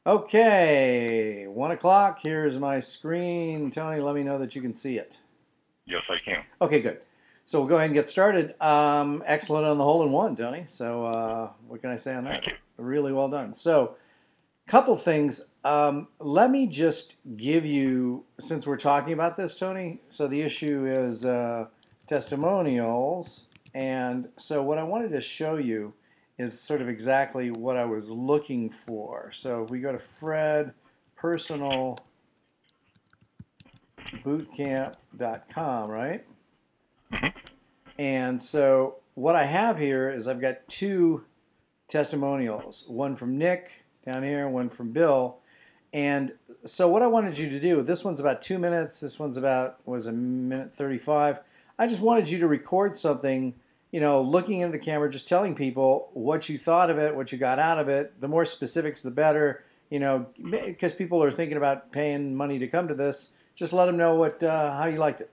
Okay, 1 o'clock. Here's my screen. Tony, let me know that you can see it. Yes, I can. Okay, good. So we'll go ahead and get started. Excellent on the hole in one, Tony. So what can I say on that? Thank you. Really well done. So, couple things. Let me just give you, since we're talking about this, Tony. So the issue is testimonials, and so what I wanted to show you is sort of exactly what I was looking for. So if we go to Fred Personal Bootcamp.com, right? Hmm. And so what I have here is I've got two testimonials, one from Nick down here, one from Bill. And so what I wanted you to do, this one's about 2 minutes, this one's about, was a minute 35. I just wanted you to record something, looking into the camera, just telling people what you thought of it, what you got out of it. The more specifics, the better, because people are thinking about paying money to come to this. Just let them know how you liked it.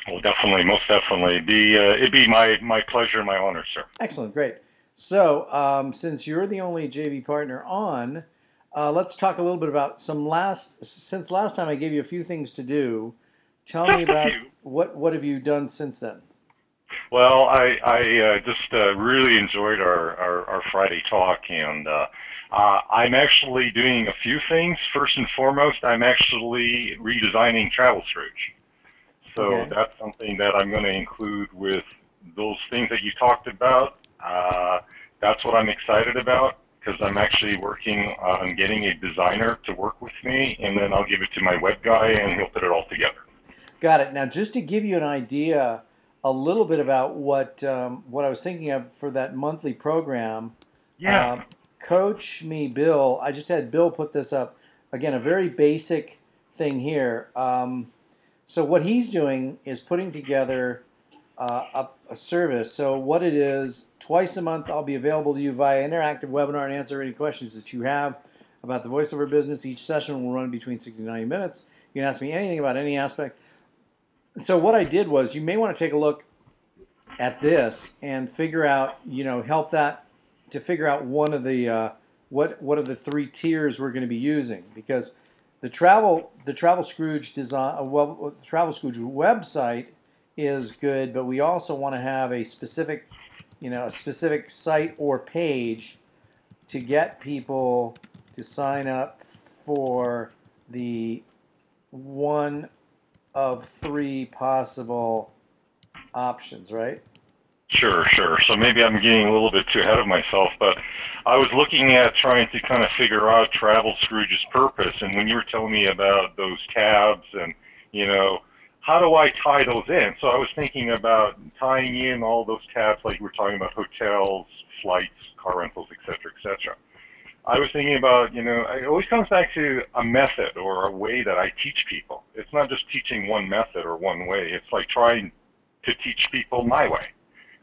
Well, definitely, most definitely. It'd be my pleasure, my honor, sir. Excellent, great. So since you're the only JV partner on, let's talk a little bit about since last time I gave you a few things to do. Tell me Just a about few. what have you done since then? Well, I just really enjoyed our Friday talk, and I'm actually doing a few things. First and foremost, I'm actually redesigning Travel Scrooge. So Okay. that's something that I'm going to include with those things that you talked about. That's what I'm excited about because I'm actually working on getting a designer to work with me, and then I'll give it to my web guy, and he'll put it all together. Got it. Now, just to give you an idea, a little bit about what I was thinking of for that monthly program, Yeah, uh, Coach Me Bill. I just had Bill put this up again. A very basic thing here. So what he's doing is putting together a service. So what it is, twice a month, I'll be available to you via interactive webinar and answer any questions that you have about the voiceover business. Each session will run between 60 to 90 minutes. You can ask me anything about any aspect. So what I did was, you may want to take a look at this and figure out, help that to figure out one of the what are the three tiers we're going to be using, because the Travel Scrooge design, well, the Travel Scrooge website is good, but we also want to have a specific site or page to get people to sign up for the one of three possible options, right? sure, sure. So maybe I'm getting a little bit too ahead of myself, but I was looking at trying to kind of figure out Travel Scrooge's purpose, and when you were telling me about those tabs and, you know, how do I tie those in? So I was thinking about tying in all those tabs, like we're talking about hotels, flights, car rentals, et cetera, et cetera. I was thinking about, it always comes back to a method or a way that I teach people. It's not just teaching one method or one way. It's like trying to teach people my way,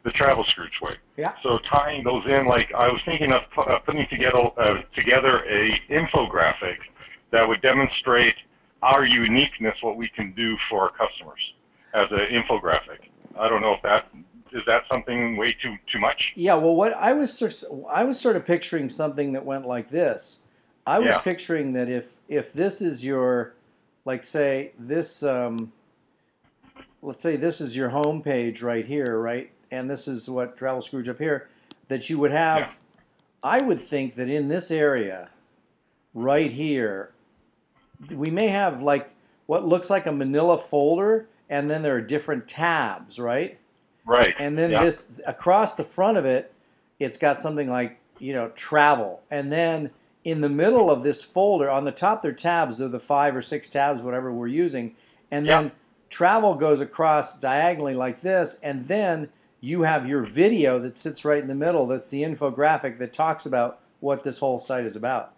the Travel Scrooge way. Yeah. So tying those in, like I was thinking of putting together a infographic that would demonstrate our uniqueness, what we can do for our customers as an infographic. I don't know if that is that something way too much. Yeah, well, what I was sort of picturing something that went like this. I was Yeah, picturing that if this is your, like, say this, let's say this is your home page right here, right, and this is what Travel Scrooge up here, that you would yeah, have. I would think that in this area right here, we may have like what looks like a Manila folder, and then there are different tabs, right? right, And then yeah, this across the front of it, it's got something like, travel. And then in the middle of this folder, on the top, there are tabs. They're the 5 or 6 tabs, whatever we're using. And yeah. then travel goes across diagonally like this. And then you have your video that sits right in the middle. That's the infographic that talks about what this whole site is about.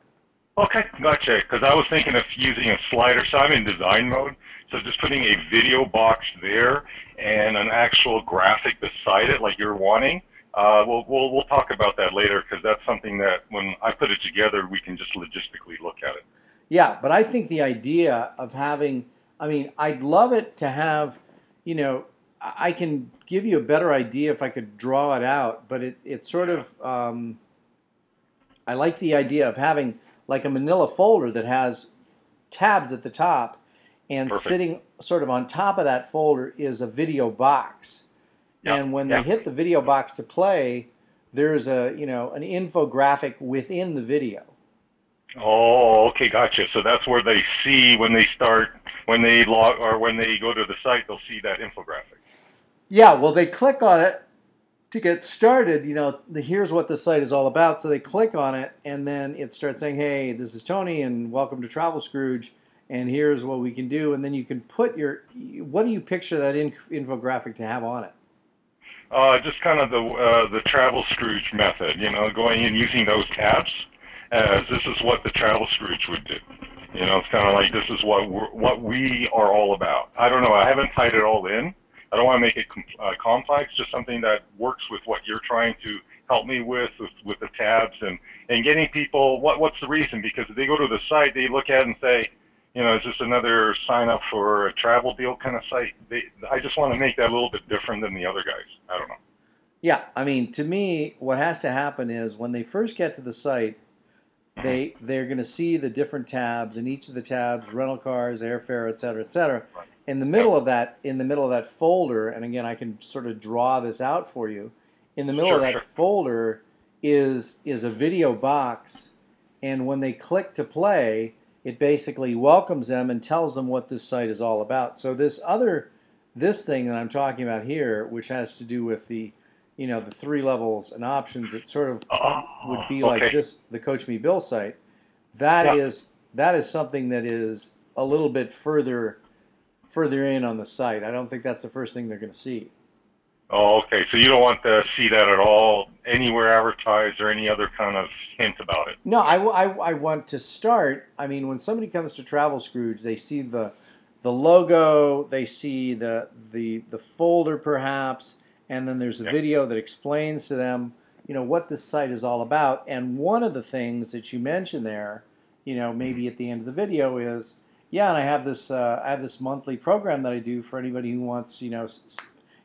Okay, gotcha. Because I was thinking of using a slider. So I'm in design mode. So just putting a video box there and an actual graphic beside it, like you're wanting. We'll talk about that later because that's something that when I put it together, we can just logistically look at it. Yeah, but I think the idea of having, I mean, I'd love it to have, you know, I can give you a better idea if I could draw it out, but it's sort Yeah. of, I like the idea of having like a manila folder that has tabs at the top, and Perfect. sitting sort of on top of that folder is a video box. Yeah. And when they Yeah. hit the video box to play, there's a an infographic within the video. Oh, okay, gotcha. So that's where they see when they start, when they log, or when they go to the site, they'll see that infographic. Yeah, well, they click on it to get started. Here's what the site is all about. So they click on it, and then it starts saying, "Hey, this is Tony, and welcome to Travel Scrooge, and here's what we can do." And then you can put what do you picture that infographic to have on it? Just kind of the travel Scrooge method, going and using those tabs as this is what the travel Scrooge would do. It's kind of like this is what we are all about. I don't know. I haven't tied it all in. I don't want to make it complex. Just something that works with what you're trying to help me with the tabs and getting people. What's the reason? Because if they go to the site, they look at it and say, is this another sign up for a travel deal kind of site? I just want to make that a little bit different than the other guys. I don't know. Yeah, I mean, to me, what has to happen is when they first get to the site, Mm-hmm. they're going to see the different tabs, and each of the tabs, rental cars, airfare, et cetera, et cetera. Right. In the middle of that folder, and again, I can sort of draw this out for you. In the middle of Sure, that sure. folder is a video box, and when they click to play, it basically welcomes them and tells them what this site is all about. So this thing that I'm talking about here, which has to do with the 3 levels and options, it sort of would Oh, be like okay. this, the Coach Me Bill site. That Yeah. is something that is a little bit further in on the site. I don't think that's the first thing they're going to see. Oh, okay. So you don't want to see that at all anywhere advertised or any other kind of hint about it. No, I want to start. I mean, when somebody comes to Travel Scrooge, they see the logo, they see the folder perhaps, and then there's a Yeah. video that explains to them, what this site is all about. And one of the things that you mentioned there, maybe at the end of the video is, yeah, and I have this monthly program that I do for anybody who wants,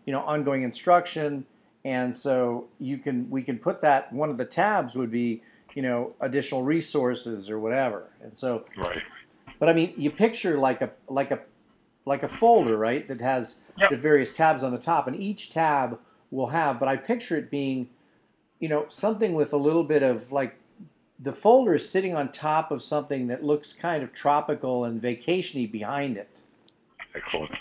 ongoing instruction. And so we can put that, one of the tabs would be, additional resources or whatever. And so, Right. but I mean, you picture like a folder, right, that has Yeah. the various tabs on the top, and each tab will have. But I picture it being, something with a little bit of like the folder is sitting on top of something that looks kind of tropical and vacationy behind it. Excellent.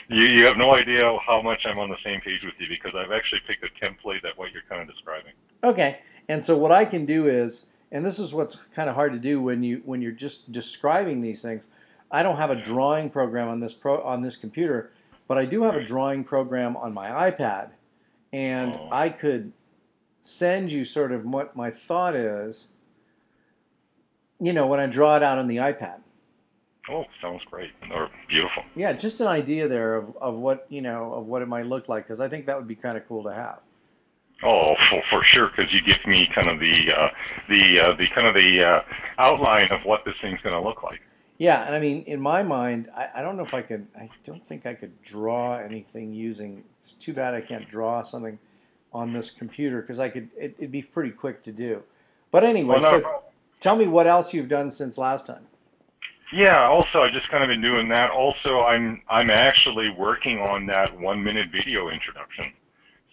You have no idea how much I'm on the same page with you because I've actually picked a template that what you're kind of describing. Okay, and so what I can do is, and this is what's kind of hard to do when you're just describing these things. I don't have a drawing program on this computer, but I do have a Right. drawing program on my iPad, and Oh, I could send you sort of what my thought is, when I draw it out on the iPad. oh, sounds great or beautiful. Yeah, just an idea there of what of what it might look like, because I think that would be kind of cool to have. Oh, for sure, because you give me kind of the outline of what this thing's going to look like. Yeah, and I mean, in my mind, I don't know if I could. I don't think I could draw anything using. It's too bad I can't draw something on this computer because I could. It'd be pretty quick to do. But anyway, Well, so no, tell me what else you've done since last time. yeah. Also, I just kind of been doing that. Also, I'm actually working on that 1 minute video introduction.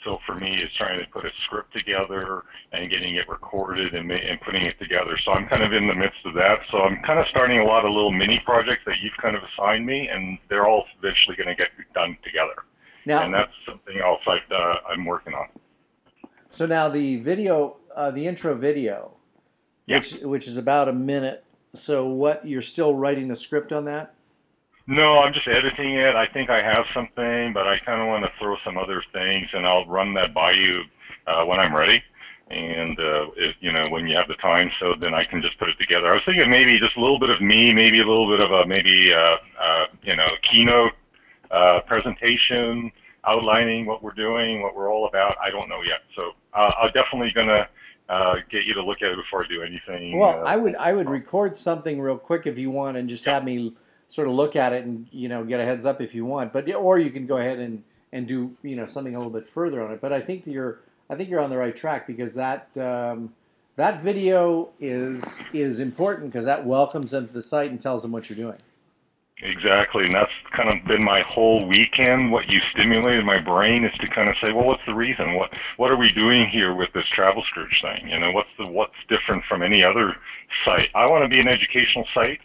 So for me, it's trying to put a script together and getting it recorded and putting it together. So I'm kind of in the midst of that. So I'm kind of starting a lot of little mini projects that you've kind of assigned me, and they're all eventually going to get done together. And Now, that's something else I'm working on. so now the video, the intro video, Yeah. which is about a minute. So what you're still writing the script on that? No, I'm just editing it. I think I have something, but I kind of want to throw some other things, and I'll run that by you when I'm ready. And when you have the time, so then I can just put it together. I was thinking maybe just a little bit of me, maybe a little bit of a keynote presentation, outlining what we're doing, what we're all about. I don't know yet, so I'm definitely gonna get you to look at it before I do anything. Well, I would record something real quick if you want, and just Yeah. have me sort of look at it and get a heads up if you want. But or you can go ahead and do something a little bit further on it. But I think you're on the right track because That video is important because that welcomes them to the site and tells them what you're doing. Exactly, and that's kind of been my whole weekend. What you stimulated my brain is to kind of say, well, what's the reason? What are we doing here with this Travel Scrooge thing? You know, what's different from any other site? I want to be an educational site,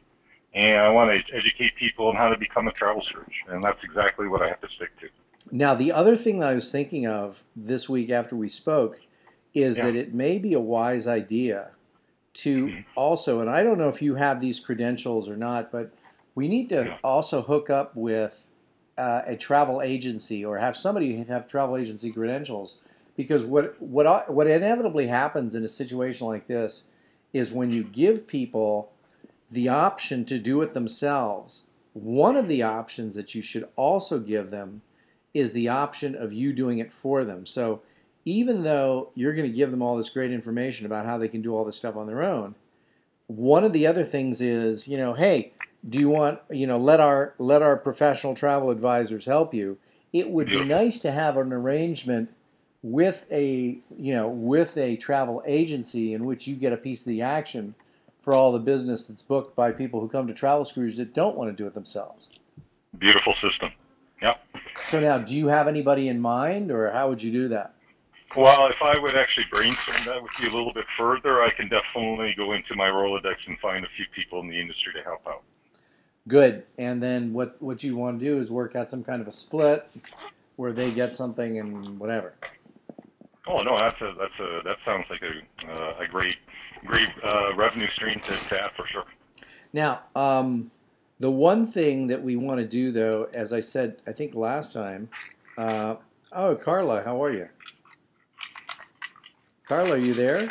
and I want to educate people on how to become a Travel Scrooge, and that's exactly what I have to stick to. Now, the other thing that I was thinking of this week after we spoke is Yeah. that it may be a wise idea to Mhm. also, and I don't know if you have these credentials or not, but we need to Yeah. also hook up with a travel agency or have somebody have travel agency credentials, because what inevitably happens in a situation like this is when you give people the option to do it themselves, one of the options that you should also give them is the option of you doing it for them. So even though you're going to give them all this great information about how they can do all this stuff on their own, one of the other things is, hey, do you want, let our professional travel advisors help you. It would be Beautiful. nice to have an arrangement with a travel agency in which you get a piece of the action for all the business that's booked by people who come to Travel Scrooge that don't want to do it themselves. Beautiful system. Yep. So now, do you have anybody in mind, or how would you do that? Well, if I would actually brainstorm that with you a little bit further, I can definitely go into my Rolodex and find a few people in the industry to help out. Good. And then what you want to do is work out some kind of a split where they get something and whatever. Oh no, that sounds like a great revenue stream to have for sure. Now, the one thing that we want to do, though, as I said, I think last time, oh, Carla, how are you? Carla, are you there?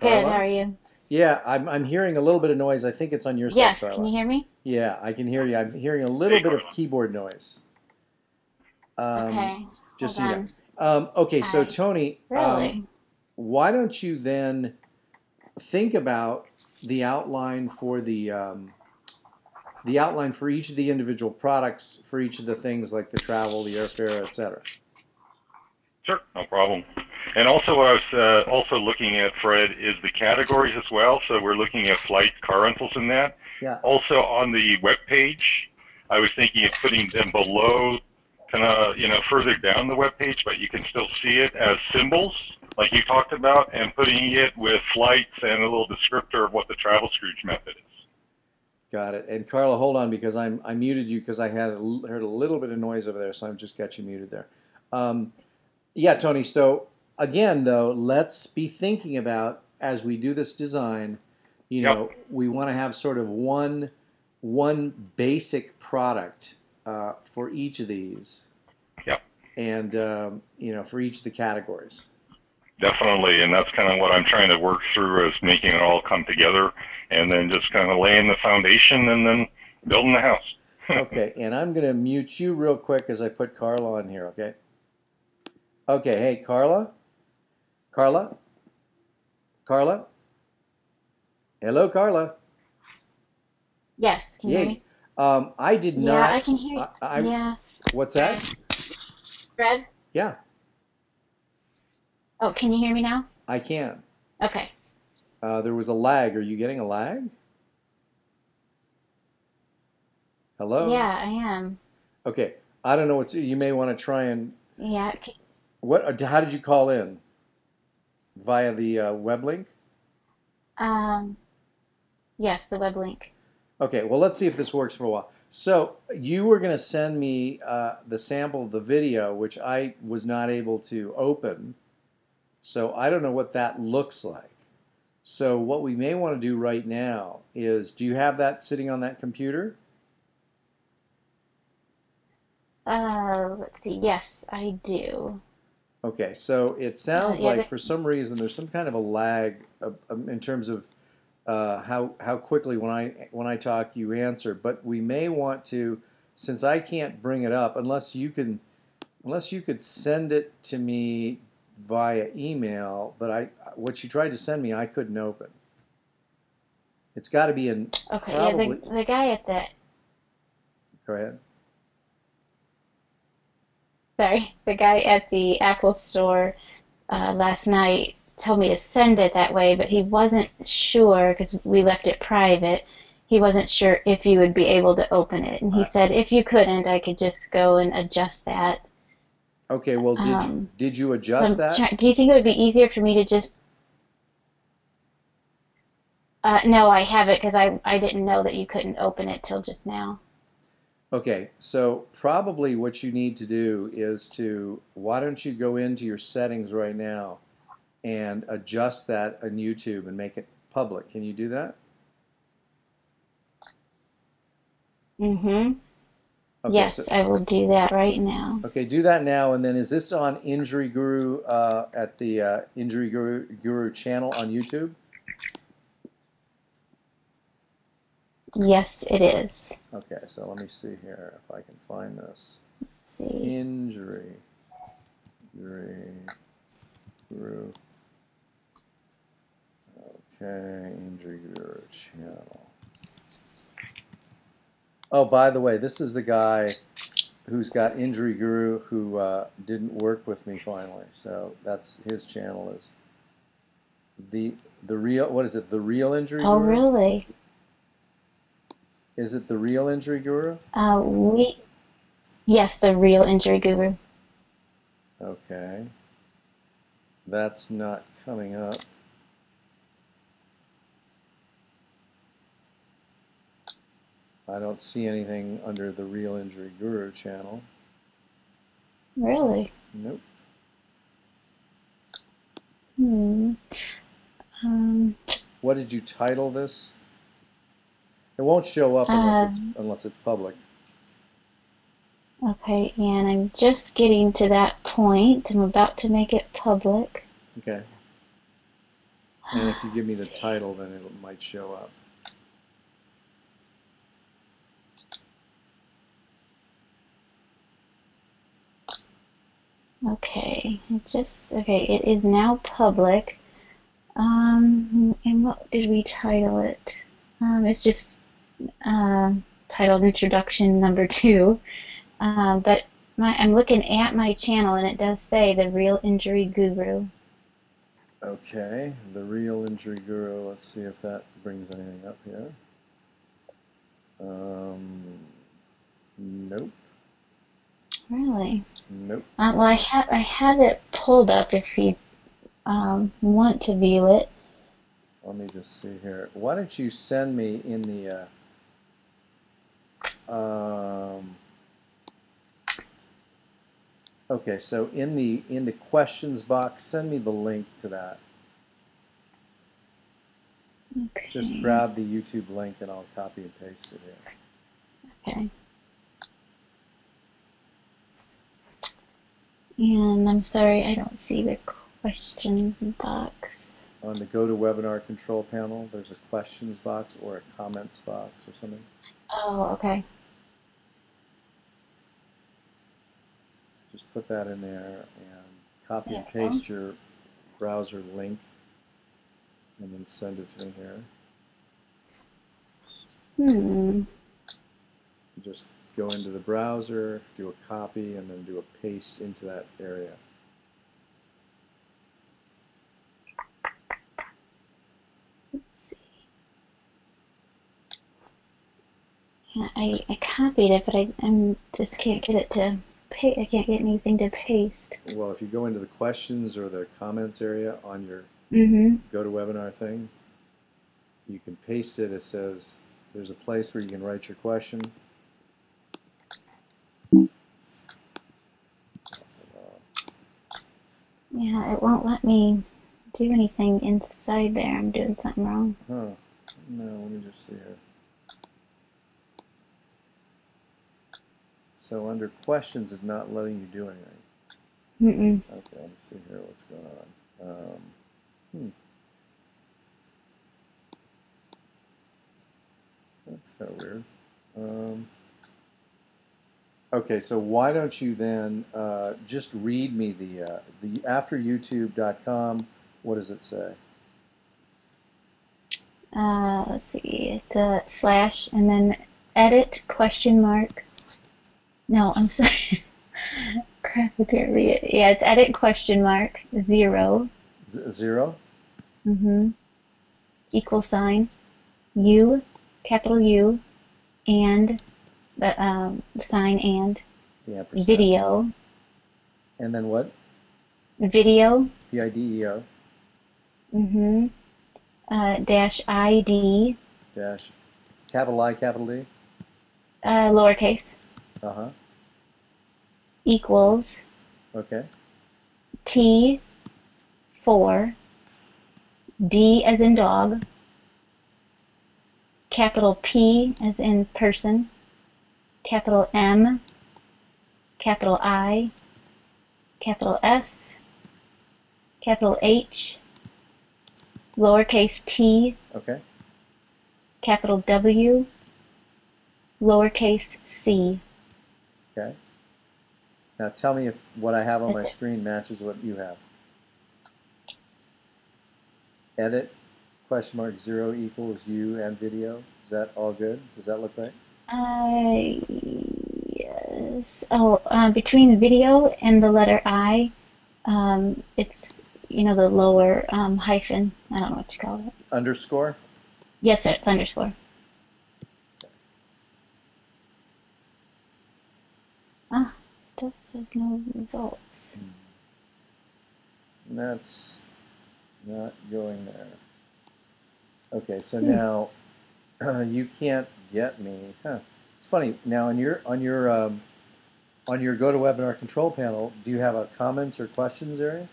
Good, how Carla? are you? Yeah, I'm hearing a little bit of noise. I think it's on your side, Yes, can Carla. you hear me? Yeah, I can hear you. I'm hearing a little Hey, bit of Carla. keyboard noise. Um, Okay, just hold so you know. on. Okay, so I Tony, really? why don't you then think about the outline for the outline for each of the individual products for each of the things like the travel, the airfare, etc. Sure, no problem. And also, what I was also looking at, Fred, is the categories as well. So we're looking at flight, car rentals, in that. Yeah, Also on the web page, I was thinking of putting them below, kind of further down the web page, but you can still see it as symbols, like you talked about, and putting it with flights and a little descriptor of what the Travel Scrooge method is. got it. And Carla, hold on because I muted you because I heard a little bit of noise over there, so I've just got you muted there. Um, yeah, Tony. So again, though, let's be thinking about as we do this design. Yep. We want to have sort of one basic product for each of these, Yep. and for each of the categories. Definitely, and that's kind of what I'm trying to work through, is making it all come together, and then just kind of laying the foundation, and then building the house. Okay, and I'm going to mute you real quick as I put Carla on here. Okay. Okay. Hey, Carla. Carla. Carla. Hello, Carla. Yes, can you hear Yay. me? I did Yeah, I not. can hear you. Yeah, What's that? Fred? Yeah, Oh, can you hear me now? I can. Okay. There was a lag. Are you getting a lag? Hello? Yeah, I am. Okay. I don't know what's. You may want to try and. Yeah, How did you call in? Via the web link? um, yes, the web link. Okay. Well, let's see if this works for a while. So you were going to send me the sample of the video, which I was not able to open. So I don't know what that looks like. So what we may want to do right now is, do you have that sitting on that computer? Let's see. Yes, I do. Okay, so it sounds Yeah, like for some reason there's some kind of a lag in terms of how quickly when I talk you answer. But we may want to, since I can't bring it up unless you could send it to me via email. But what you tried to send me I couldn't open. It's got to be in okay, yeah, probably. the guy at the, Go ahead. sorry, the guy at the Apple store last night told me to send it that way, but he wasn't sure because we left it private. He wasn't sure if you would be able to open it, and he I, said if you couldn't, I could just go and adjust that. okay, well, Um, did you so adjust that? do you think it would be easier for me to just? No, I haven't because I didn't know that you couldn't open it till just now. Okay, so probably what you need to do is why don't you go into your settings right now and adjust that on YouTube and make it public? Can you do that? Mm-hmm. Okay, so Yes, I will do that right now. okay, do that now, and then is this on Injury Guru at the Injury Guru channel on YouTube? Yes, it is. Okay, so let me see here if I can find this. Let's see. Injury Guru. Okay, Injury Guru channel. Oh, by the way, this is the guy who's got Injury Guru who didn't work with me finally. So that's his channel is the real, what is it? The Real Injury Oh, Guru? really? Is it the Real Injury Guru? We Yes, the real injury guru. Okay. That's not coming up. I don't see anything under the Real Injury Guru channel. Really? Nope. Hmm. Um, What did you title this? It won't show up um, unless it's public. okay, and I'm just getting to that point. I'm about to make it public. Okay. And if you give me the Let's see. title, then it might show up. Okay, okay, it is now public. And what did we title it? It's just titled Introduction Number Two. But I'm looking at my channel and it does say The Real Injury Guru. Okay, the Real Injury Guru. Let's see if that brings anything up here. Nope. Really? Nope. Well, I have it pulled up if you want to view it. Let me just see here. Why don't you send me in okay, so in the questions box, send me the link to that. Just Okay. grab the YouTube link and I'll copy and paste it here. Okay. And I'm sorry, I don't see the questions box. On the GoToWebinar control panel, there's a questions box or a comments box or something. Oh, okay. Just put that in there and copy and Yeah. paste your browser link and then send it to me here. Hmm. Just go into the browser, do a copy, and then do a paste into that area. Yeah, I copied it, but I'm just can't get it to pay. I can't get anything to paste. Well, if you go into the questions or the comments area on your Mm-hmm. GoToWebinar thing, you can paste it. It says there's a place where you can write your question. Yeah, it won't let me do anything inside there. I'm doing something wrong. Huh. No, let me just see here. So under questions, it's not letting you do anything. Mm-mm. Okay, let me see here what's going on. That's kind of weird. Okay, so why don't you then just read me the afteryoutube.com. What does it say? Let's see. It's a slash and then edit question mark. No, I'm sorry. Crap, I can't read it. Yeah, it's edit question mark 0 Zero. Mm-hmm. Equal sign. U, capital U, and sign and The ampersand. video. And then what? Video. video. Mm-hmm. Dash ID. Dash. Capital I, capital D. Lowercase. Uh-huh. Equals Okay. T 4 D as in dog, capital P as in person, capital M, capital I, capital S, capital H, lowercase t, Okay. capital W, lowercase c. Okay. Now tell me if what I have on my That's it. screen matches what you have. Edit, question mark, 0 equals you and video. Is that all good? Does that look right? Yes. Oh, between video and the letter I, it's, the lower hyphen. I don't know what you call it. Underscore? Yes, sir. It's underscore. Ah, still says no results. That's not going there. Okay, so now you can't get me. Huh. It's funny. Now on your GoToWebinar control panel, do you have a comments or questions area?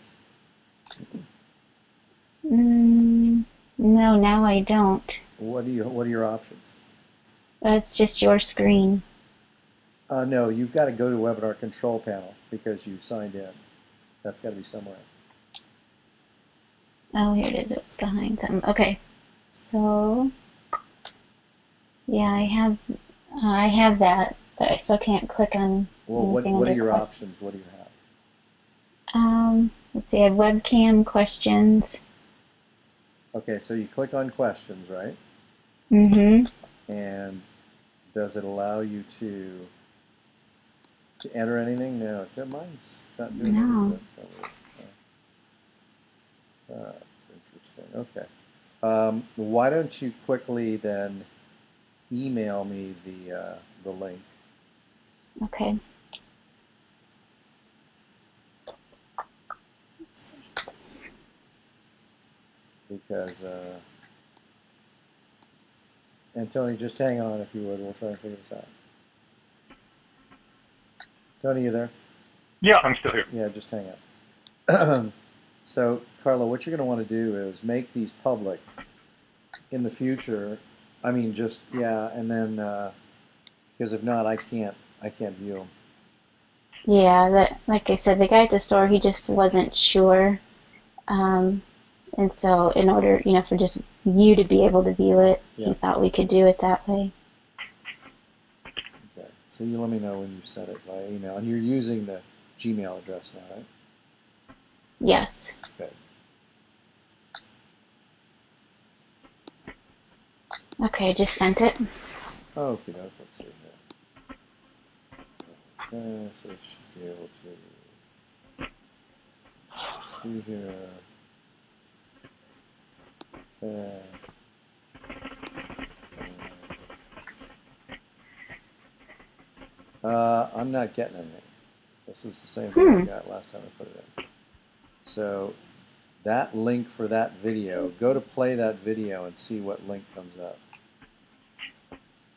No, now I don't. What are your options? It's just your screen. No, you've got to go to Webinar Control Panel because you signed in. That's got to be somewhere. Oh, here it is. It was behind something. Okay, so yeah, I have that, but I still can't click on Well, anything what are under your questions. options? What do you have? Let's see. I have webcam questions. Okay, so you click on questions, right? Mm-hmm. And does it allow you to enter anything? No, mine's not doing No. anything. That's interesting. Okay. Why don't you quickly then email me the link? Okay. Because and Tony, just hang on if you would. We'll try and figure this out. Tony, you there? Yeah, I'm still here. Yeah, just hang out. So, Carla, what you're going to want to do is make these public in the future. I mean, just yeah, and then because if not, I can't view them. Yeah, that like I said, the guy at the store, he just wasn't sure. And so in order, for just you to be able to view it, Yeah. he thought we could do it that way. Okay. So you let me know when you sent it by email, and you're using the Gmail address now, right? Yes. Okay. Okay, I just sent it. Okay, let's see here. Okay, so it should be able to see here. Okay. I'm not getting anything. This is the same thing I got last time I put it in. So that link for that video, go to play that video and see what link comes up.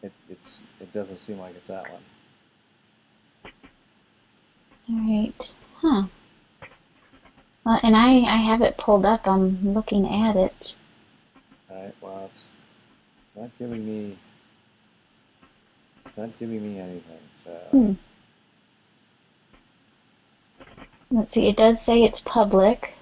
It doesn't seem like it's that one. All right. Huh. Well, and I have it pulled up. I'm looking at it. All right. Well, it's not giving me. It's not giving me anything. So. Let's see. It does say it's public.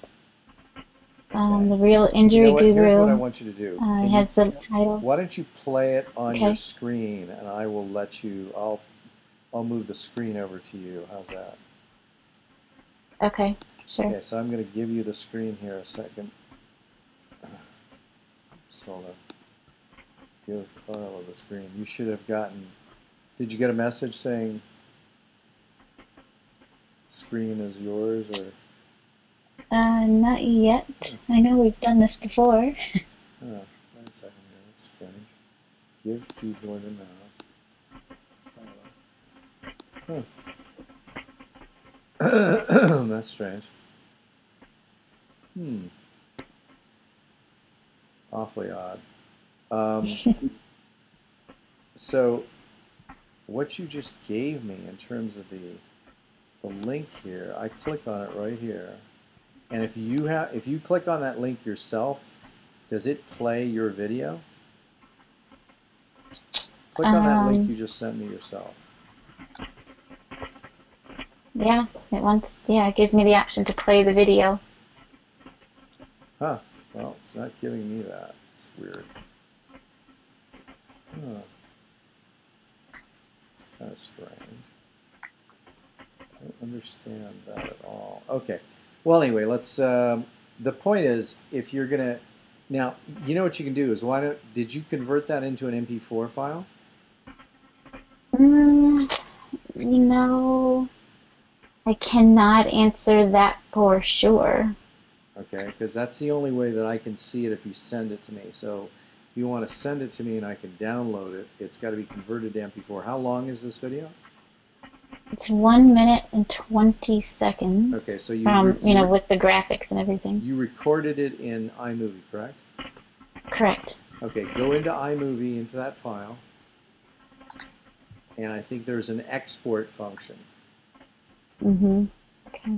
Okay. The Real Injury You know what? Guru. Here's what I want you to do. Has the title. Why don't you play it on Okay. your screen, and I will let you. I'll move the screen over to you. How's that? Okay. Sure. Okay. So I'm going to give you the screen here a second. Just hold on. Give Carla the screen. You should have gotten. Did you get a message saying screen is yours or? Not yet. I know we've done this before. Oh, wait a second here. That's strange. Give keyboard and mouse. Huh. That's strange. Awfully odd. So what you just gave me in terms of the link here, I click on it right here, and if you click on that link yourself, does it play your video? Click on that link you just sent me yourself. Yeah, it gives me the option to play the video. Huh. Well, it's not giving me that. It's weird. Huh. It's kind of strange. I don't understand that at all. Okay. Well, anyway, let's. The point is, if you're gonna, now you know what you can do is did you convert that into an MP4 file? I cannot answer that for sure. Okay, because that's the only way that I can see it if you send it to me. So if you want to send it to me and I can download it, it's got to be converted to MP4. How long is this video? It's 1 minute and 20 seconds. Okay, so with the graphics and everything. You recorded it in iMovie, correct? Correct. Okay, go into iMovie, into that file, and I think there's an export function. Okay.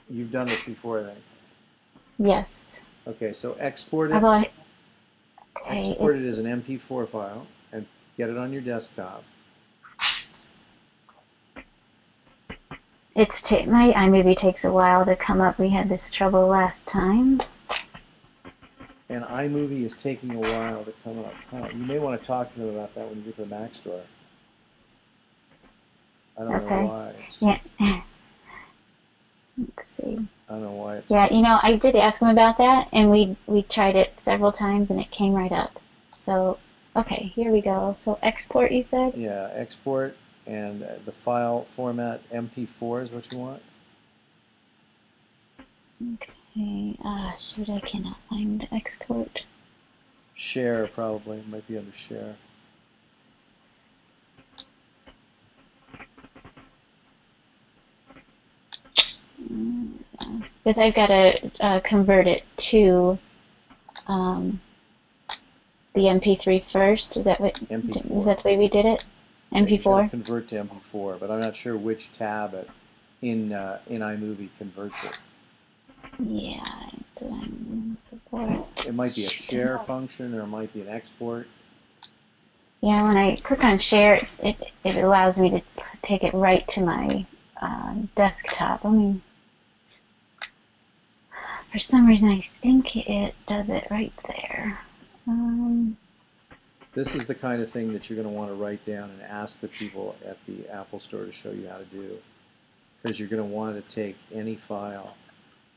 You've done this before, I think. Yes. Okay, so export it. Okay. Export it as an MP4 file and get it on your desktop. My iMovie takes a while to come up. We had this trouble last time. And iMovie is taking a while to come up. Huh, you may want to talk to them about that when you get to the Mac store. I don't know why. Let's see. I don't know why it's... Yeah, I did ask him about that, and we tried it several times, and it came right up. So, okay, here we go. So export, you said? Yeah, export, and the file format MP4 is what you want. Okay. Shoot, I cannot find the export. Share, probably. Might be under share. Because I've got to convert it to the MP3 first. Is that MP4. Is that the way we did it? MP4. Yeah, convert to MP4, but I'm not sure which tab in iMovie converts it. Yeah, that's what I'm looking for. It might be a share function, or it might be an export. Yeah, when I click on share, it allows me to take it right to my desktop. For some reason, I think it does it right there. This is the kind of thing that you're going to want to write down and ask the people at the Apple Store to show you how to do, because you're going to want to take any file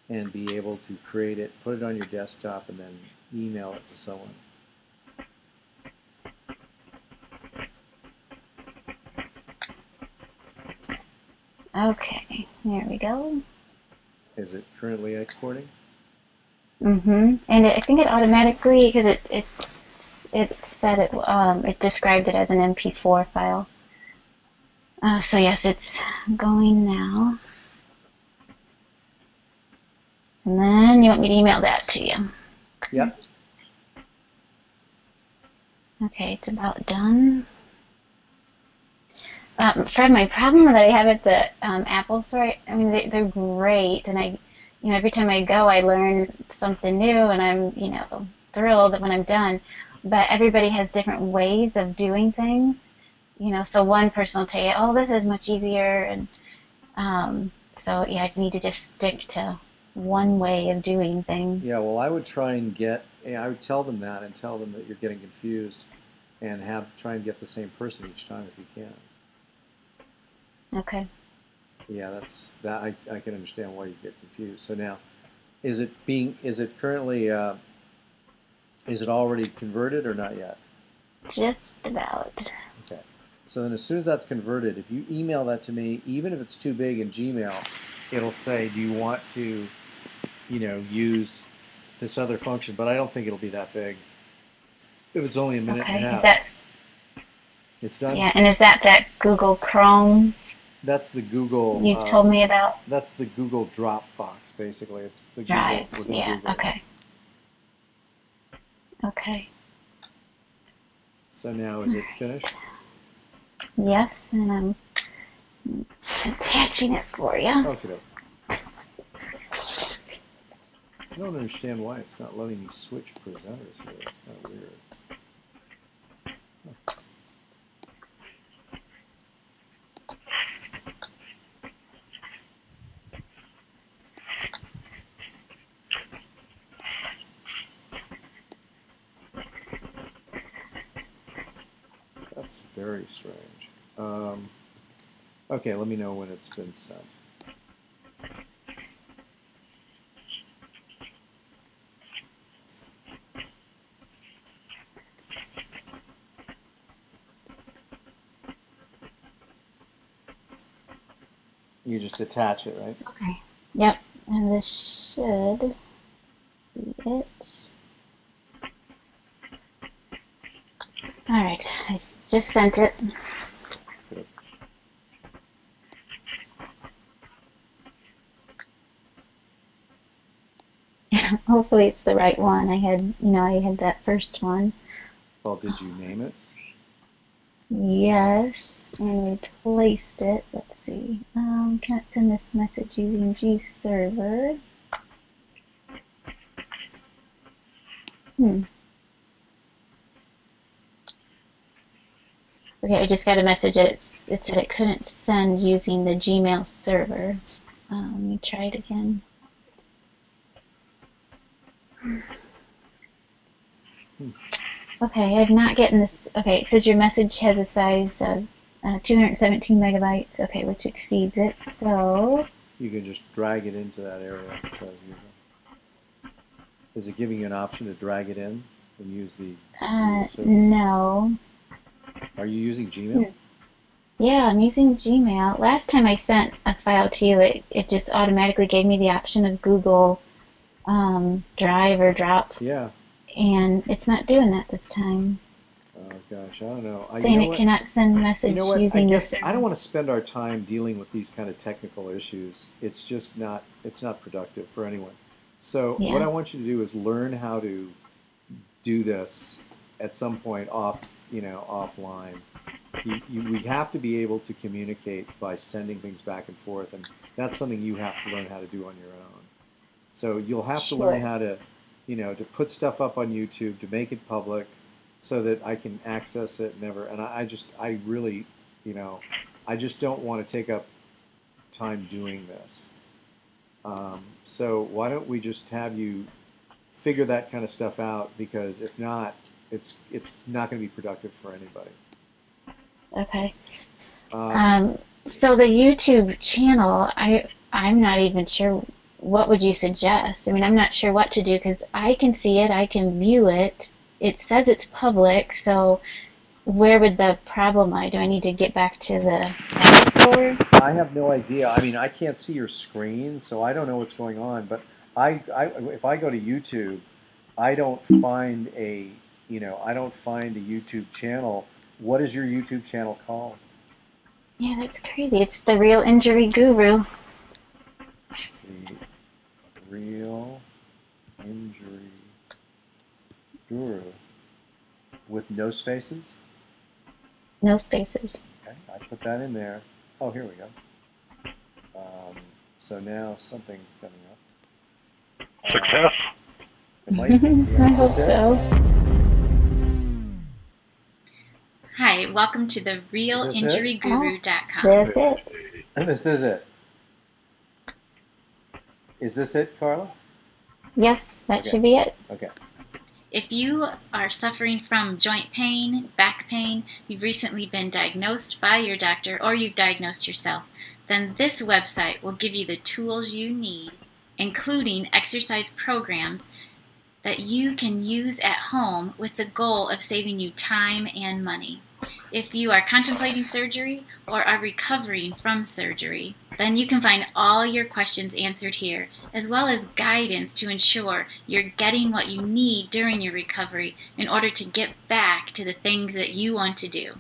and be able to create it, put it on your desktop, and then email it to someone. Okay, there we go. Is it currently exporting? And I think it automatically, because it said it described it as an MP4 file. So yes, it's going now. And then you want me to email that to you? Yep. Okay, it's about done. Fred, my problem that I have at the Apple Store, they're great, and every time I go, I learn something new, and I'm, thrilled when I'm done. But everybody has different ways of doing things, So one person will tell you, "Oh, this is much easier," and so yeah, I just need to just stick to one way of doing things. Yeah, well, I would try and I would tell them that and tell them that you're getting confused, and try and get the same person each time if you can. Okay. Yeah, I can understand why you get confused. So now, is it currently, is it already converted or not yet? Just about. Okay. So then as soon as that's converted, if you email that to me, even if it's too big in Gmail, it'll say, do you want to use this other function, but I don't think it'll be that big. If it's only a minute and a Okay. Is half, that it's done. yeah? And is that Google Chrome That's the Google. you told me about? That's the Google Dropbox, basically. It's the Google Drive. within Yeah. Google. Okay. Okay. So now is it finished? Yes, and I'm attaching it for you. Okay. I don't understand why it's not letting me switch presenters here. It's kind of weird. That's very strange. Okay, let me know when it's been sent. You just attach it, right? Okay. Yep. And this should be it. All right. I just sent it. Good. Hopefully it's the right one. I had that first one. Well, did you name it? Yes, and we placed it. Let's see. Can't send this message using G server. Okay, I just got a message that it said it couldn't send using the Gmail server. Let me try it again. Okay, I'm not getting this. Okay, it says your message has a size of 217 megabytes. Okay, which exceeds it. So You can just drag it into that area as usual. Is it giving you an option to drag it in and use the Google service? no. Are you using Gmail? Yeah, I'm using Gmail. Last time I sent a file to you, it just automatically gave me the option of Google Drive or Drop, Yeah. and it's not doing that this time. Oh gosh, I don't know. Saying it cannot send message You know what? I using guess this. I don't want to spend our time dealing with these kind of technical issues. It's just not. It's not productive for anyone. So Yeah. what I want you to do is learn how to do this at some point offline. We have to be able to communicate by sending things back and forth, and that's something you have to learn how to do on your own. So you'll have to learn Sure. how to, to put stuff up on YouTube, to make it public, so that I can access it. And I really, I just don't want to take up time doing this. So why don't we just have you figure that kind of stuff out? Because if not, it's not going to be productive for anybody. Okay. Um, So the YouTube channel, I'm not even sure. What would you suggest? I mean, I'm not sure what to do because I can see it, I can view it. It says it's public, so where would the problem lie? Do I need to get back to the App Store? I have no idea. I mean, I can't see your screen, so I don't know what's going on. But if I go to YouTube, I don't find a YouTube channel. What is your YouTube channel called? Yeah, that's crazy. It's the Real Injury Guru. The Real Injury Guru with no spaces. No spaces. Okay, I put that in there. Oh, here we go. So now something's coming up. Success. It might be. I Is hope this it? so. Hi, welcome to the RealInjuryGuru.com. That's it. This is it. Is this it, Carla? Yes, that Okay. should be it. Okay. If you are suffering from joint pain, back pain, you've recently been diagnosed by your doctor, or you've diagnosed yourself, then this website will give you the tools you need, including exercise programs that you can use at home with the goal of saving you time and money. If you are contemplating surgery or are recovering from surgery, Then you can find all your questions answered here, as well as guidance to ensure you're getting what you need during your recovery in order to get back to the things that you want to do.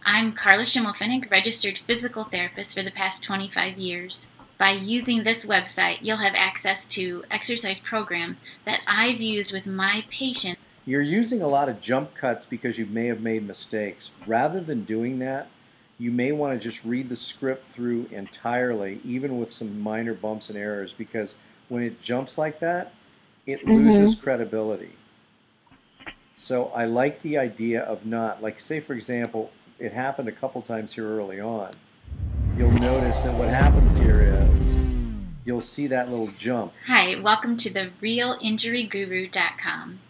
I'm Carla Schimmelfinnig, registered physical therapist for the past 25 years. By using this website, you'll have access to exercise programs that I've used with my patients. You're using a lot of jump cuts because you may have made mistakes. Rather than doing that, you may want to just read the script through entirely, even with some minor bumps and errors, because when it jumps like that, it loses credibility. So I like the idea of not, like, say for example, it happened a couple times here early on. You'll notice that what happens here is you'll see that little jump. Hi, welcome to the realinjuryguru.com.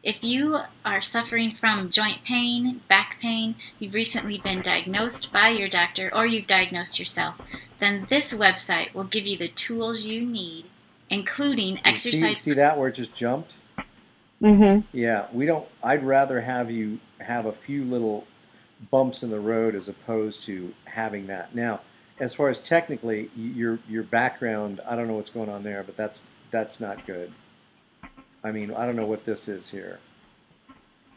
If you are suffering from joint pain, back pain, you've recently been diagnosed by your doctor, or you've diagnosed yourself, then this website will give you the tools you need, including exercise. See that where it just jumped? Yeah, we don't. I'd rather have you have a few little bumps in the road as opposed to having that. Now, as far as technically, your background, I don't know what's going on there, but that's not good. I mean, I don't know what this is here,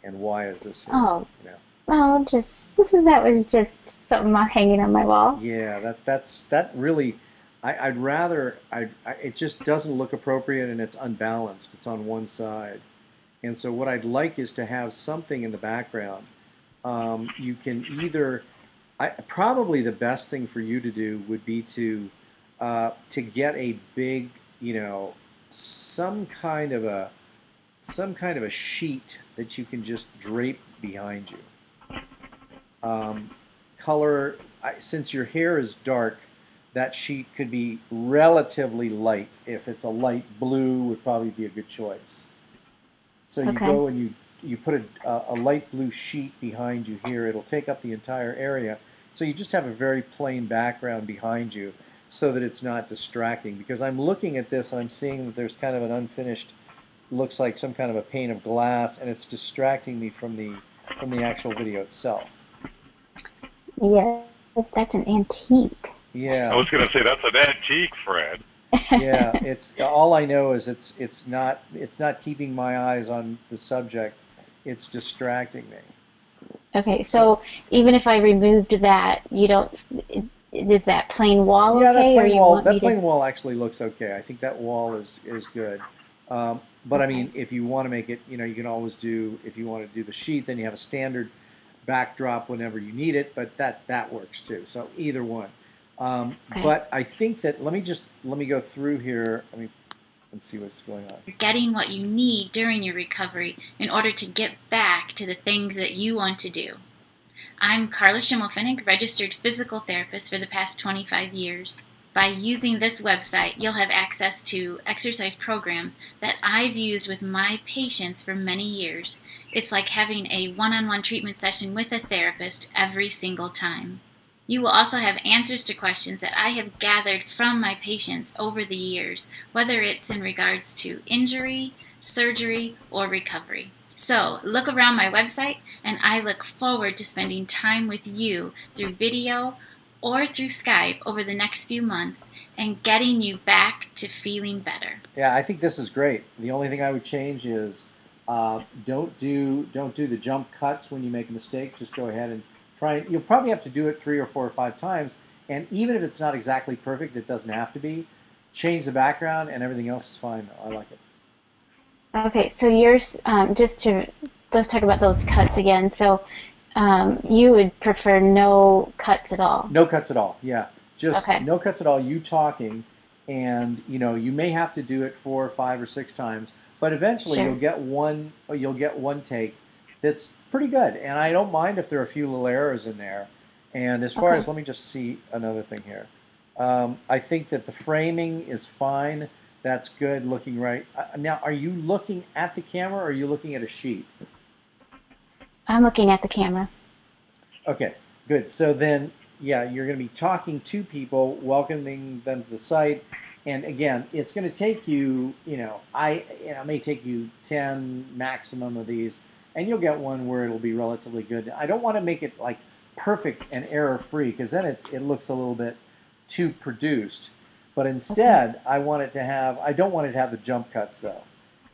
and why is this here? Oh, You know? oh, just that was just something hanging on my wall. Yeah, that really. I'd rather. It just doesn't look appropriate, and it's unbalanced. It's on one side, and so what I'd like is to have something in the background. You can either. Probably the best thing for you to do would be to get a big, some kind of a sheet that you can just drape behind you. Color, since your hair is dark, that sheet could be relatively light. If it's a light blue, would probably be a good choice. So you go and you put a light blue sheet behind you here. It'll take up the entire area. So you just have a very plain background behind you so that it's not distracting. Because I'm looking at this and I'm seeing that there's kind of an unfinished, looks like some kind of a pane of glass, and it's distracting me from the actual video itself. Yes, that's an antique. Yeah. I was going to say that's an antique, Fred. Yeah, it's all I know is it's not keeping my eyes on the subject. It's distracting me. Okay, so even if I removed that, you don't, is that plain wall Yeah, okay? that plain wall actually looks okay. I think that wall is good. But I mean, if you want to make it, you can always do, if you want to do the sheet, then you have a standard backdrop whenever you need it, but that works too. So either one. But I think that, let me go through here. Let's see what's going on. You're getting what you need during your recovery in order to get back to the things that you want to do. I'm Carla Schimmelfinnig, registered physical therapist for the past 25 years. By using this website, you'll have access to exercise programs that I've used with my patients for many years. It's like having a one-on-one treatment session with a therapist every single time. You will also have answers to questions that I have gathered from my patients over the years, whether it's in regards to injury, surgery, or recovery. So look around my website, and I look forward to spending time with you through video or through Skype over the next few months and getting you back to feeling better. Yeah, I think this is great. The only thing I would change is don't do the jump cuts when you make a mistake. Just go ahead and try. You'll probably have to do it 3 or 4 or 5 times, and even if it's not exactly perfect, it doesn't have to be. Change the background, and everything else is fine. Though. I like it. Okay, so yours, let's talk about those cuts again. So you would prefer no cuts at all? No cuts at all, yeah. Just no cuts at all, you talking, and you may have to do it 4 or 5 or 6 times, but eventually you'll get one take that's pretty good. And I don't mind if there are a few little errors in there. And as far as, let me just see another thing here. I think that the framing is fine. That's good, looking right. Now, are you looking at the camera or are you looking at a sheet? I'm looking at the camera. Okay, good. So then, yeah, you're going to be talking to people, welcoming them to the site. And again, it's going to take you, it may take you 10 maximum of these, and you'll get one where it'll be relatively good. I don't want to make it like perfect and error-free, because then it looks a little bit too produced. But instead, I want it to have, I don't want it to have the jump cuts though.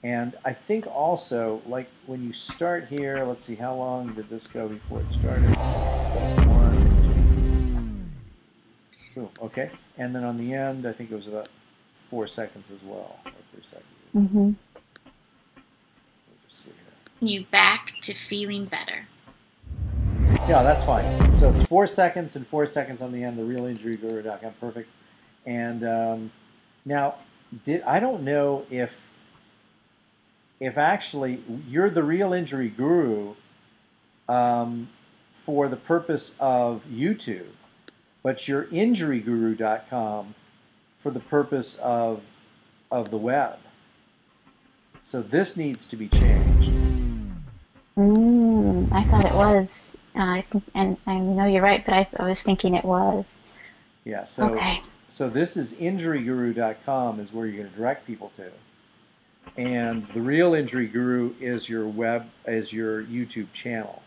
And I think also, like when you start here, let's see, how long did this go before it started? 1, 2, boom, okay. And then on the end, I think it was about 4 seconds as well, or 3 seconds. Mm-hmm. Let me just see here. You back to feeling better. Yeah, that's fine. So it's 4 seconds and 4 seconds on the end, therealinjuryguru.com, perfect. And now, I don't know if actually you're the Real Injury Guru for the purpose of YouTube, but you're injuryguru.com for the purpose of the web. So this needs to be changed. I thought it was. I think, and I know you're right, but I was thinking it was. Yeah. So Okay. so this is injuryguru.com is where you're going to direct people to. And the Real Injury Guru is your YouTube channel.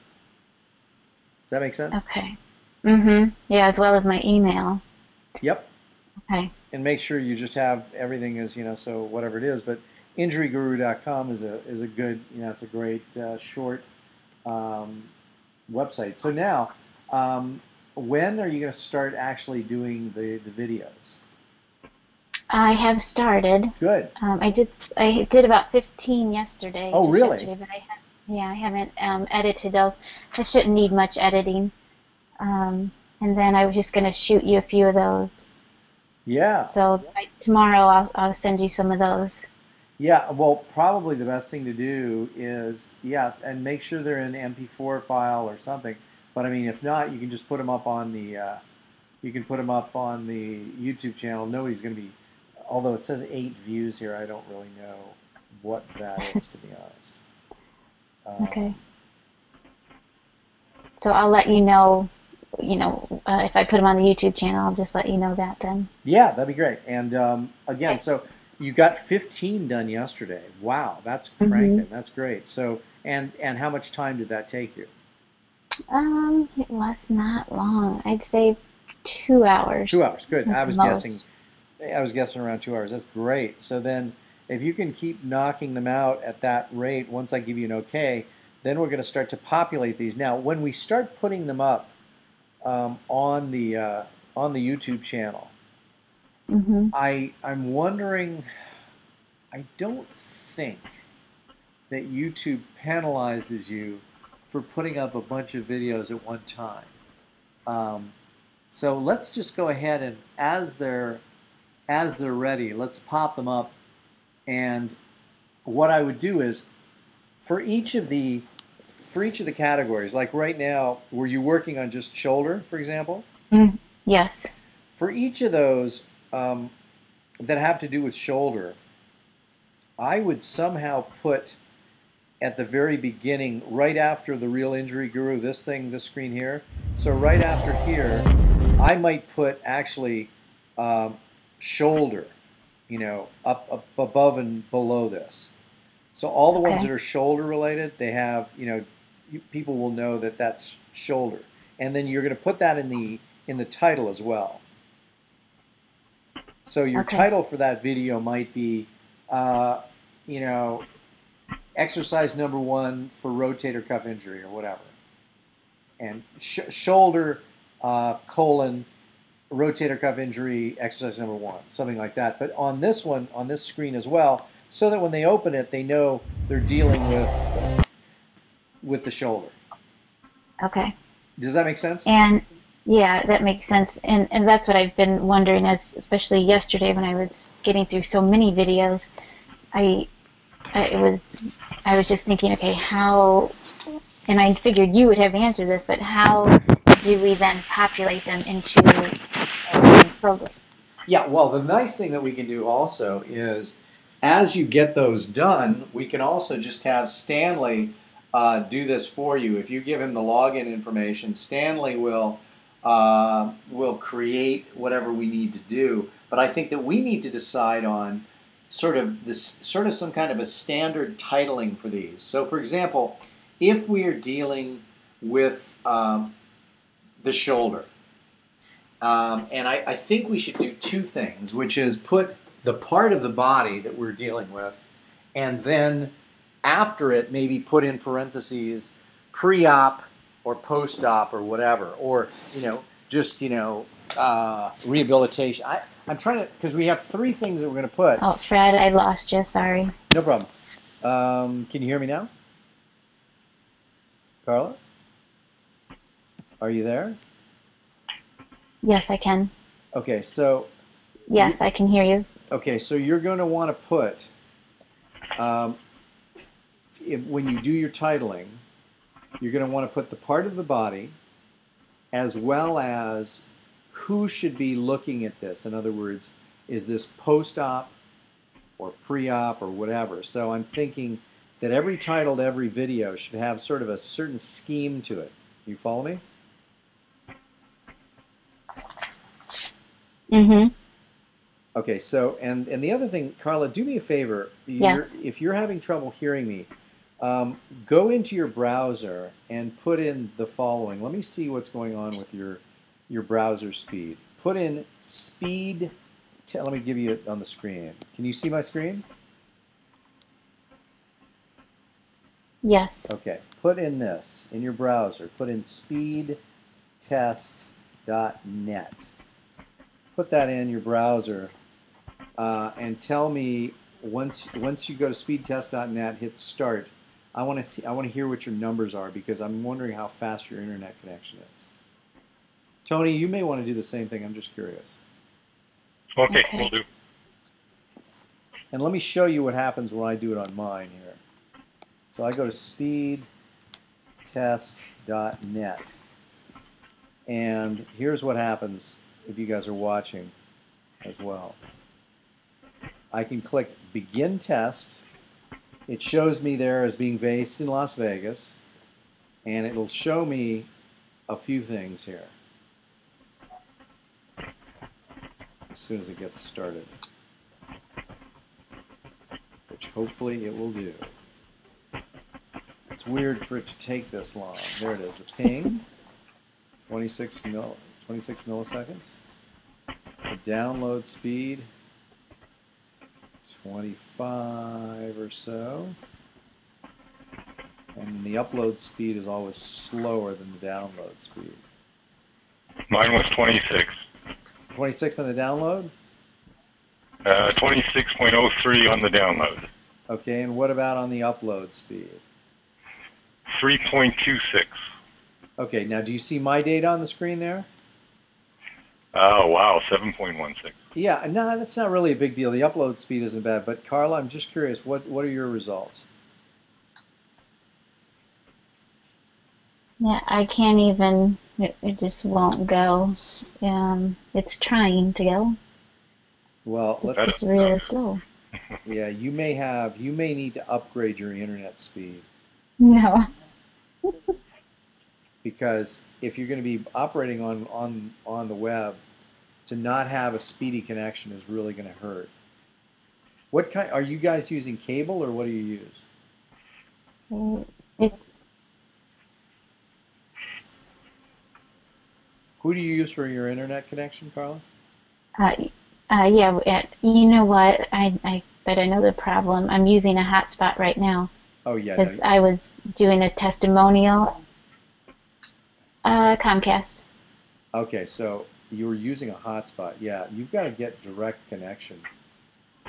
Does that make sense? Okay. Yeah, as well as my email. Yep. Okay. And make sure you just have everything as, so whatever it is. But injuryguru.com is a good, it's a great short website. So now, when are you going to start actually doing the videos? I have started. Good. I did about 15 yesterday. Oh, just really? Yesterday, but I haven't edited those. I shouldn't need much editing. And then I was just going to shoot you a few of those. Yeah. So tomorrow I'll send you some of those. Yeah, well, probably the best thing to do is, yes, and make sure they're in MP4 file or something. But I mean, if not, you can just put them up on the YouTube channel. Nobody's going to be, although it says 8 views here, I don't really know what that is, to be honest. Okay. So I'll let you know, if I put them on the YouTube channel, I'll just let you know that then. Yeah, that'd be great. And again, so you got 15 done yesterday. Wow, that's cranking. That's great. So, and how much time did that take you? It was not long. I'd say 2 hours. 2 hours, good. I was Most. guessing around 2 hours. That's great. So then, if you can keep knocking them out at that rate, once I give you an okay, then we're going to start to populate these. Now, when we start putting them up on the YouTube channel, I'm wondering. I don't think that YouTube penalizes you for putting up a bunch of videos at one time. So let's just go ahead and as they're ready, let's pop them up. And what I would do is for each of the categories, like right now, were you working on just shoulder, for example? Yes. For each of those that have to do with shoulder, I would somehow put at the very beginning, right after the Real Injury Guru, this screen here. So right after here, I might put actually shoulder, up above and below this. So all the ones that are shoulder related, they have, people will know that that's shoulder. And then you're going to put that in the title as well. So your title for that video might be, exercise number 1 for rotator cuff injury or whatever. And shoulder, rotator cuff injury, exercise number 1, something like that. But on this one, on this screen as well, so that when they open it, they know they're dealing with the shoulder. Okay. Does that make sense? And yeah, that makes sense. And that's what I've been wondering, especially yesterday when I was getting through so many videos. I was just thinking, okay, how, and I figured you would have answered this, but how do we then populate them into a program? Yeah, well, the nice thing that we can do also is, as you get those done, we can also just have Stanley do this for you. If you give him the login information, Stanley will create whatever we need to do. But I think that we need to decide on sort of some kind of a standard titling for these. So, for example, if we are dealing with the shoulder, And I think we should do two things, which is put the part of the body that we're dealing with, and then after it, maybe put in parentheses pre-op or post-op or whatever, or just rehabilitation. I'm trying to, because we have three things that we're going to put. Oh, Fred, I lost you. Sorry. No problem. Can you hear me now, Carla? Are you there? Yes, I can. Okay, so. Yes, I can hear you. Okay, so you're going to want to put, when you do your titling, you're going to want to put the part of the body as well as who should be looking at this. In other words, is this post-op or pre-op or whatever? So I'm thinking that every title to every video should have sort of a certain scheme to it. You follow me? Mm-hmm. Okay, so, and the other thing, Carla, do me a favor. Yes. If you're having trouble hearing me, go into your browser and put in the following. Let me see what's going on with your browser speed. Put in speed, let me give you it on the screen. Can you see my screen? Yes. Okay, put in this, in your browser, put in speedtest.net. Put that in your browser and tell me once you go to speedtest.net, hit start. I want to hear what your numbers are because I'm wondering how fast your internet connection is. Tony, you may want to do the same thing. I'm just curious. Okay, we'll do. And let me show you what happens when I do it on mine here. So I go to speedtest.net, and here's what happens if you guys are watching as well. I can click Begin Test. It shows me there as being based in Las Vegas, and it'll show me a few things here as soon as it gets started, which hopefully it will do. It's weird for it to take this long. There it is, the ping, 26 milliseconds. The download speed, 25 or so. And the upload speed is always slower than the download speed. Mine was 26. 26 on the download? 26.03 on the download. Okay, and what about on the upload speed? 3.26. Okay, now do you see my data on the screen there? Oh, wow, 7.16. Yeah, no, that's not really a big deal. The upload speed isn't bad. But Carla, I'm just curious, what are your results? Yeah, I can't even, it just won't go. It's trying to go. Well, it's really slow. Yeah, you may need to upgrade your internet speed. No. Because if you're going to be operating on the web, to not have a speedy connection is really going to hurt. What kind are you guys using, cable, or what do you use? Who do you use for your internet connection, Carla? Yeah, you know what? But I know the problem. I'm using a hotspot right now. Oh, yeah. Because I was doing a testimonial. Comcast. Okay, so you were using a hotspot. Yeah, you've got to get direct connection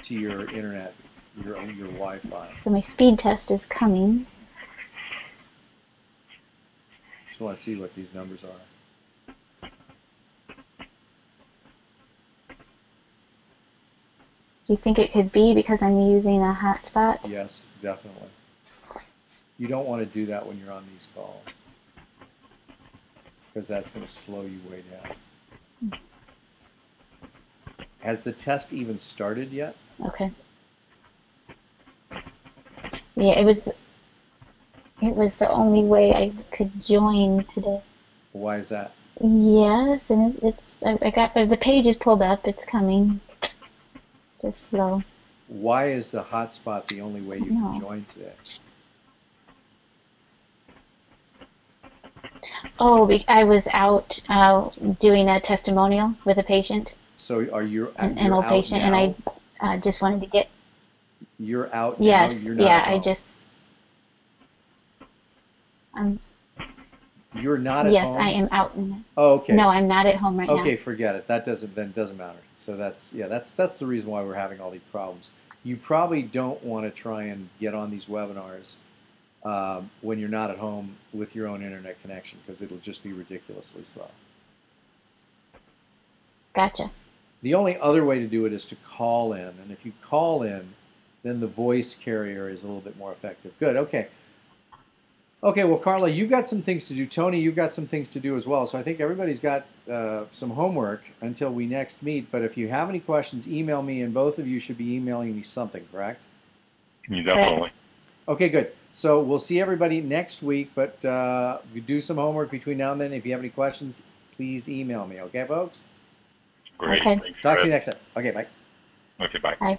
to your internet, your Wi-Fi. So my speed test is coming. Just want to see what these numbers are. Do you think it could be because I'm using a hotspot? Yes, definitely. You don't want to do that when you're on these calls, because that's going to slow you way down. Has the test even started yet? Okay. Yeah, it was the only way I could join today. Why is that? Yes, and I got the page is pulled up. It's coming. Just slow. Why is the hotspot the only way you can join today? Oh, I was out doing a testimonial with a patient, So are you an you're old out patient, and now? I just wanted to get, You're out now. yes, You're not yeah, at home. um, You're not at yes, I home. am out. Oh, okay. No, I'm not at home right now. Okay, forget it. That doesn't matter. So that's yeah, that's the reason why we're having all these problems. You probably don't want to try and get on these webinars when you're not at home with your own internet connection because it'll just be ridiculously slow. Gotcha. The only other way to do it is to call in, and if you call in, then the voice carrier is a little bit more effective. Good. Okay. Okay, well, Carla, you've got some things to do. Tony, you've got some things to do as well. So I think everybody's got some homework until we next meet. But if you have any questions, email me, and both of you should be emailing me something, correct? Definitely. Okay, good. So we'll see everybody next week, but we do some homework between now and then. If you have any questions, please email me. Okay, folks? Great. Okay. Thanks, Talk to Fred. you next time. Okay, bye. Okay, bye. Bye.